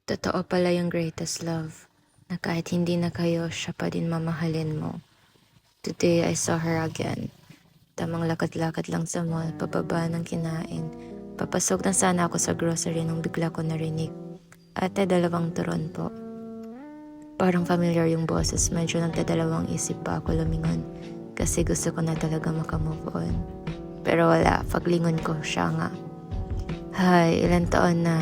Totoo pala yung greatest love, na kahit hindi na kayo, siya pa din mamahalin mo. Today, I saw her again. Tamang lakad-lakad lang sa mall, pababa ng kinain. Papasok na sana ako sa grocery nung bigla ko narinig. Ate, 2 turon po. Parang familiar yung boses, medyo nagdadalawang isip pa ako lumingon. Kasi gusto ko na talaga makamove on. Pero wala, paglingon ko, siya nga. Hi, ilang taon na?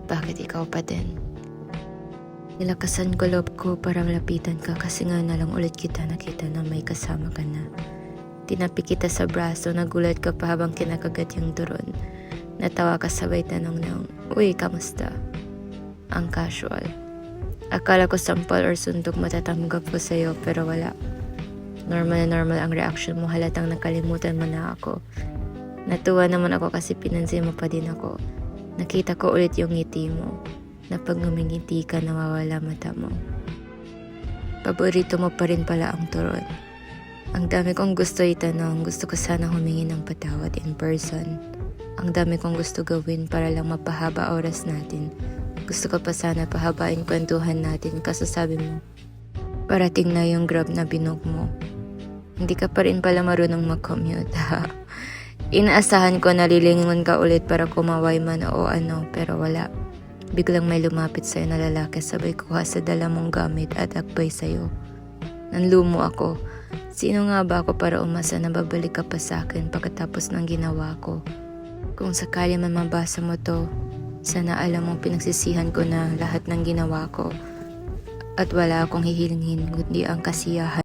Bakit ikaw pa din? Nilakasan ko loob ko para malapitan ka kasi nga na lang ulit kita nakita na may kasama ka na. Tinapi kita sa braso, nagulat ka pa habang kinakagat yung turon. Natawa ka sabay tanong ng, "Uy, kamusta?" Ang casual. Akala ko sampal or suntok matatanggap ko sa'yo pero wala. Normal na normal ang reaction mo, halatang nakalimutan mo na ako. Natuwa naman ako kasi pinansin mo pa din ako. Nakita ko ulit yung ngiti mo, na pag ngumingiti ka nawawala mata mo. Paborito mo pa rin pala ang turon. Ang dami kong gusto itanong, gusto ko sana humingi ng patawad in person. Ang dami kong gusto gawin para lang mapahaba oras natin. Gusto ko pa sana pahabain kwentuhan natin kaso sabi mo, parating na yung Grab na binog mo. Hindi ka pa rin pala marunong mag-commute. Inaasahan ko na lilingon ka ulit para kumaway man o ano pero wala. Biglang may lumapit sa'yo na lalaki sabay kuha sa dala mong gamit at akbay sa'yo. Nanlumo ako. Sino nga ba ako para umasa na babalik ka pa sa akin pagkatapos ng ginawa ko? Kung sakali man mabasa mo to, sana alam mong pinagsisihan ko na lahat ng ginawa ko. At wala akong hihilingin kundi ang kasiyahan.